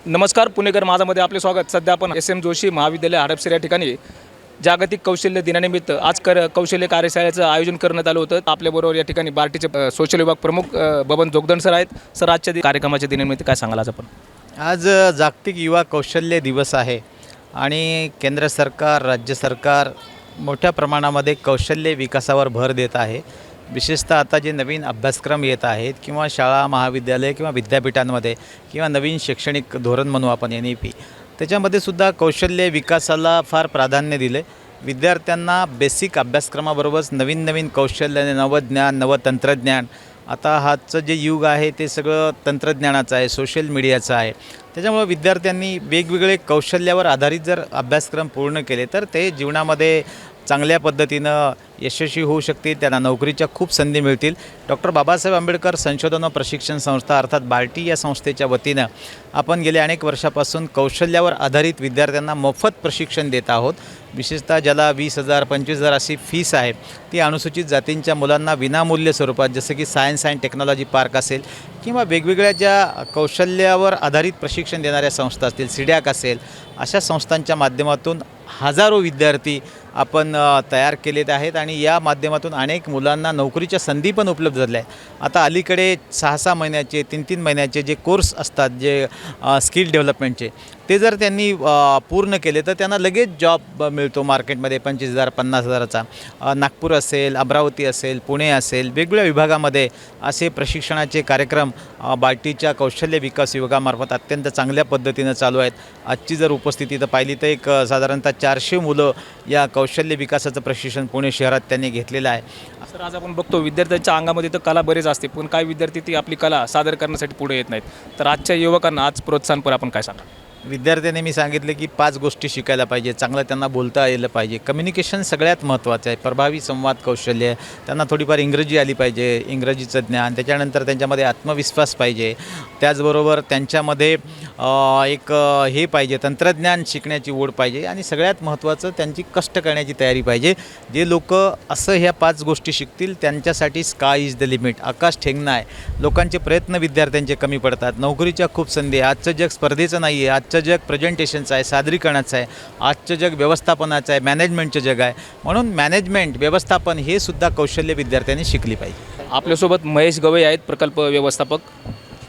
नमस्कार, पुणेकर माझामध्ये आपले स्वागत। सध्या आपण एस एम जोशी महाविद्यालय हडपसर या ठिकाणी जागतिक कौशल्य दिनानिमित्त आज कौशल्य कार्यशाळेचं आयोजन करण्यात आलं होतं। आपल्याबरोबर या ठिकाणी बार्टीचे सोशल विभाग प्रमुख बबन जोगदंड सर आहेत। सर, आजच्या कार्यक्रमाच्या दिनानिमित्त काय सांगाल आज आपण? आज जागतिक युवा कौशल्य दिवस आहे आणि केंद्र सरकार, राज्य सरकार मोठ्या प्रमाणामध्ये कौशल्य विकासावर भर देत आहे। विशेषतः आता जे नवीन अभ्यासक्रम येत आहेत किंवा शाळा, महाविद्यालय किंवा विद्यापीठांमध्ये किंवा नवीन शैक्षणिक धोरण म्हणू आपण NEP, त्याच्यामध्ये सुद्धा कौशल्य विकासाला फार प्राधान्य दिले। विद्यार्थ्यांना बेसिक अभ्यासक्रमाबरोबरच नवीन नवीन कौशल्य, नवज्ञान, नवतंत्रज्ञान, आता हाचं जे युग आहे ते सगळं तंत्रज्ञानाचं आहे, सोशल मीडियाचं आहे। त्याच्यामुळे विद्यार्थ्यांनी वेगवेगळे कौशल्यावर आधारित जर अभ्यासक्रम पूर्ण केले तर ते जीवनामध्ये चांगल्या पद्धतीनं यशस्वी होऊ शकतील, त्यांना नोकरीच्या खूप संधी मिळतील। डॉक्टर बाबासाहेब आंबेडकर संशोधन व प्रशिक्षण संस्था अर्थात बार्टी या संस्थेच्या वतीनं आपण गेल्या अनेक वर्षापासून कौशल्यावर आधारित विद्यार्थ्यांना मोफत प्रशिक्षण देत आहोत। विशेषतः ज्याला 20,000 25,000 अशी फीस आहे ती अनुसूचित जातींच्या मुलांना विनामूल्य स्वरूपात, जसं की सायन्स अँड टेक्नॉलॉजी पार्क असेल किंवा वेगवेगळ्या ज्या कौशल्यावर आधारित प्रशिक्षण देणाऱ्या संस्था असतील, सिडॅक असेल, अशा संस्थांच्या माध्यमातून हजारो विद्यार्थी आपण तयार केलेत आहेत आणि या माध्यमातून अनेक मुलांना नोकरीच्या संधी पण उपलब्ध झाल्या आहेत। आता अलीकडे 6-6 महिन्याचे, 3-3 महिन्याचे जे कोर्स असतात, जे स्किल डेव्हलपमेंटचे, ते जर त्यांनी पूर्ण केले तर त्यांना लगेच जॉब मिळतो मार्केटमध्ये 25,000 50,000चा। नागपूर असेल, अमरावती असेल, पुणे असेल, वेगवेगळ्या विभागामध्ये असे प्रशिक्षणाचे कार्यक्रम बार्टीच्या कौशल्य विकास विभागामार्फत अत्यंत चांगल्या पद्धतीनं चालू आहेत। आजची जर उपस्थिती तर पाहिली तर एक साधारणतः 400 मुलं या कौशल्य विकासाचं प्रशिक्षण पुणे शहरात त्यांनी घेतलेलं आहे। सर, आज आपण बघतो विद्यार्थ्यांच्या अंगामध्ये तर कला बरेच असते, पण काही विद्यार्थी ती आपली कला सादर करण्यासाठी पुढे येत नाहीत। तर आजच्या युवकांना आज प्रोत्साहनपर आपण काय सांगा? विद्यार्थ्यांनी मी सांगितले की 5 गोष्टी शिकायला पाहिजे। चांगलं त्यांना बोलता आलं पाहिजे, कम्युनिकेशन सगळ्यात महत्त्वाचं आहे, प्रभावी संवाद कौशल्य, त्यांना थोडीफार इंग्रजी आली पाहिजे, इंग्रजीचं ज्ञान, त्याच्यानंतर त्यांच्यामध्ये आत्मविश्वास पाहिजे, त्याचबरोबर त्यांच्यामध्ये एक हे पाहिजे, तंत्रज्ञान शिकण्याची ओढ पाहिजे आणि सगळ्यात महत्त्वाचं त्यांची कष्ट करण्याची तयारी पाहिजे। जे लोक असं ह्या 5 गोष्टी शिकतील त्यांच्यासाठी स्काय इज द लिमिट, आकाश ठेंगणं आहे। लोकांचे प्रयत्न विद्यार्थ्यांचे कमी पडतात, नोकरीच्या खूप संधी आहे। आजचं जग स्पर्धेचं नाही आहे, आजचं जग प्रेझेंटेशनचं आहे, सादरीकरणाचं आहे, आजचं जग व्यवस्थापनाचं आहे, मॅनेजमेंटचं जग आहे। म्हणून मॅनेजमेंट, व्यवस्थापन हे सुद्धा कौशल्य विद्यार्थ्यांनी शिकली पाहिजे। आपल्यासोबत महेश गवई आहेत, प्रकल्प व्यवस्थापक।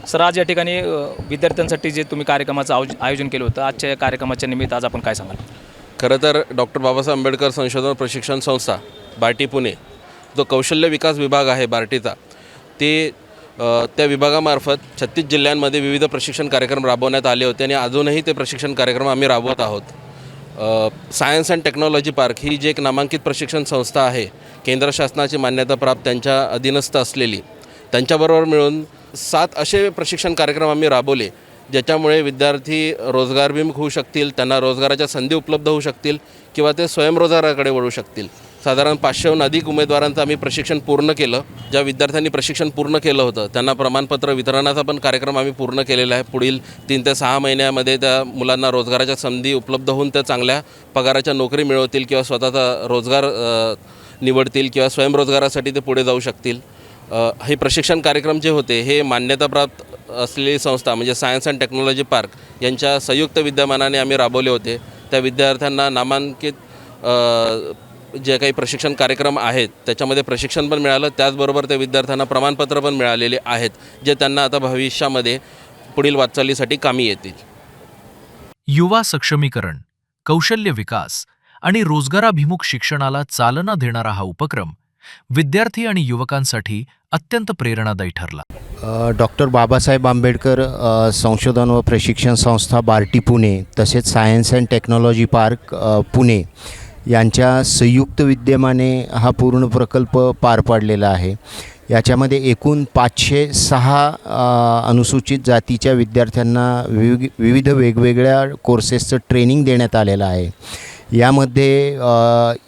सर, आज या ठिकाणी विद्यार्थ्यांसाठी जे तुम्ही कार्यक्रमाचं आयोजन केलं होतं, आजच्या या कार्यक्रमाच्या निमित्त आज आपण काय सांगाल? खरं तर डॉक्टर बाबासाहेब आंबेडकर संशोधन प्रशिक्षण संस्था बार्टी पुणे, जो कौशल्य विकास विभाग आहे बार्टीचा, ते त्या विभागामार्फत 36 जिल्ह्यांमध्ये विविध प्रशिक्षण कार्यक्रम राबवण्यात आले होते आणि अजूनही ते प्रशिक्षण कार्यक्रम आम्ही राबवत आहोत। सायन्स अँड टेक्नॉलॉजी पार्क ही जी एक नामांकित प्रशिक्षण संस्था आहे, केंद्र शासनाची मान्यताप्राप्त त्यांच्या अधीनस्थ असलेली, त्यांच्याबरोबर मिळून 7 असे प्रशिक्षण कार्यक्रम आम्ही राबवले, ज्याच्यामुळे विद्यार्थी रोजगारभिमुख होऊ शकतील, त्यांना रोजगाराच्या संधी उपलब्ध होऊ शकतील किंवा ते स्वयंरोजगाराकडे वळू शकतील। साधारण 500हून अधिक उमेदवारांचं आम्ही प्रशिक्षण पूर्ण केलं। ज्या विद्यार्थ्यांनी प्रशिक्षण पूर्ण केलं होतं त्यांना प्रमाणपत्र वितरणाचा पण कार्यक्रम आम्ही पूर्ण केलेला आहे। पुढील 3 ते 6 महिन्यामध्ये त्या मुलांना रोजगाराच्या संधी उपलब्ध होऊन त्या चांगल्या पगाराच्या नोकरी मिळवतील किंवा स्वतःचा रोजगार निवडतील किंवा स्वयंरोजगारासाठी ते पुढे जाऊ शकतील। हे प्रशिक्षण कार्यक्रम जे होते हे मान्यताप्राप्त असलेली संस्था म्हणजे सायन्स अँड टेक्नॉलॉजी पार्क यांच्या संयुक्त विद्यमानाने आम्ही राबवले होते। त्या विद्यार्थ्यांना नामांकित जे काही प्रशिक्षण कार्यक्रम आहेत त्याच्यामध्ये प्रशिक्षण पण मिळालं, त्याचबरोबर त्या विद्यार्थ्यांना प्रमाणपत्र पण मिळालेले आहेत, जे त्यांना आता भविष्यामध्ये पुढील वाटचालीसाठी कामी येतील। युवा सक्षमीकरण, कौशल्य विकास आणि रोजगाराभिमुख शिक्षणाला चालना देणारा हा उपक्रम विद्यार्थी आणि युवकांसाठी अत्यंत प्रेरणादायी ठरला। डॉक्टर बाबासाहेब आंबेडकर संशोधन व प्रशिक्षण संस्था बार्टी पुणे तसेच science and technology park Pune यांच्या संयुक्त विद्यमाने हा पूर्ण प्रकल्प पार पाडलेला आहे। याच्यामध्ये एकूण 506 अनुसूचित जातीच्या विद्यार्थ्यांना विविध वेगवेगळ्या कोर्सेसचं ट्रेनिंग देण्यात आलेलं आहे। यामध्ये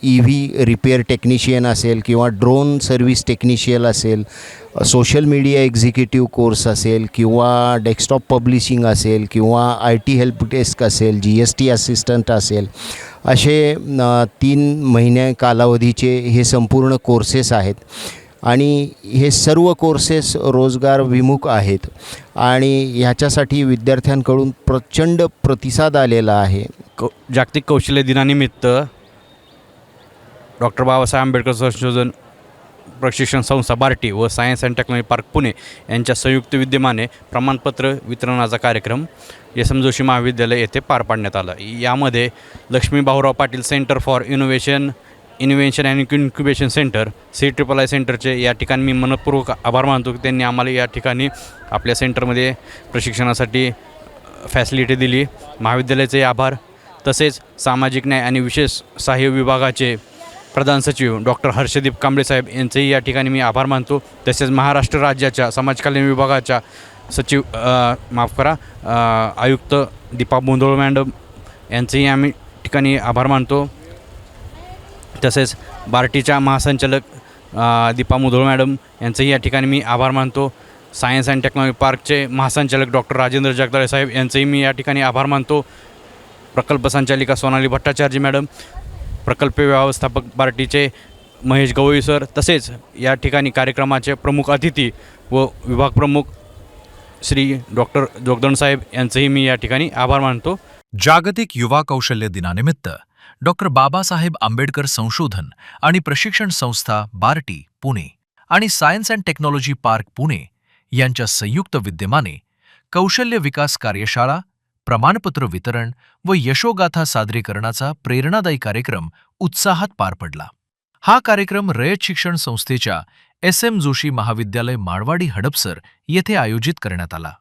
EV रिपेअर टेक्निशियन असेल किंवा ड्रोन सर्व्हिस टेक्निशियन असेल, सोशल मीडिया एक्झिक्युटिव्ह कोर्स असेल किंवा डेस्कटॉप पब्लिशिंग असेल किंवा IT हेल्प डेस्क असेल, GST असिस्टंट असेल, असे 3 महिने कालावधीचे हे संपूर्ण कोर्सेस आहेत। आणि हे सर्व कोर्सेस रोजगारविमुख आहेत आणि ह्याच्यासाठी विद्यार्थ्यांकडून प्रचंड प्रतिसाद आलेला आहे. जागतिक कौशल्य दिनानिमित्त डॉक्टर बाबासाहेब आंबेडकर संशोधन प्रशिक्षण संस्था बार्टी व science and technology park Pune यांच्या संयुक्त विद्यमाने प्रमाणपत्र वितरणाचा कार्यक्रम एस.एम. जोशी महाविद्यालय येथे पार पाडण्यात आला. यामध्ये Lakshmi Bhaurao Patil centre for innovation and incubation centre CIII सेंटरचे या ठिकाणी मी मनपूर्वक आभार मानतो की त्यांनी आम्हाला या ठिकाणी आपल्या सेंटरमध्ये प्रशिक्षणासाठी फॅसिलिटी दिली. महाविद्यालयाचे आभार. तसेच सामाजिक न्याय आणि विशेष सहाय्य विभागाचे प्रधान सचिव डॉक्टर हर्षदीप कांबळे साहेब यांचेही या ठिकाणी मी आभार मानतो. तसेच महाराष्ट्र राज्याच्या समाज कल्याण विभागाच्या सचिव आयुक्त दीपा बोंदोळ मॅडम यांचेही आम्ही ठिकाणी आभार मानतो. तसेच बार्टीच्या महासंचालक दीपा मुधोळ मॅडम यांचेही या ठिकाणी मी आभार मानतो. सायन्स अँड टेक्नॉलॉजी पार्कचे महासंचालक डॉक्टर राजेंद्र जगदाळे साहेब यांचेही मी या ठिकाणी आभार मानतो. प्रकल्प संचालिका सोनाली भट्टाचार्य मॅडम, प्रकल्प व्यवस्थापक बार्टीचे महेश गवळी सर, तसेच या ठिकाणी कार्यक्रमाचे प्रमुख अतिथी व विभाग प्रमुख श्री डॉक्टर जोगदंड साहेब यांचेही मी या ठिकाणी आभार मानतो. जागतिक युवा कौशल्य दिनानिमित्त डॉक्टर बाबासाहेब आंबेडकर संशोधन आणि प्रशिक्षण संस्था बार्टी पुणे आणि science and technology park Pune यांच्या संयुक्त विद्यमाने कौशल्य विकास कार्यशाळा, प्रमाणपत्र वितरण व यशोगाथा सादरीकरणाचा प्रेरणादायी कार्यक्रम उत्साहात पार पडला. हा कार्यक्रम रयत शिक्षण संस्थेच्या S.M. जोशी महाविद्यालय माळवाडी हडपसर येथे आयोजित करण्यात आला.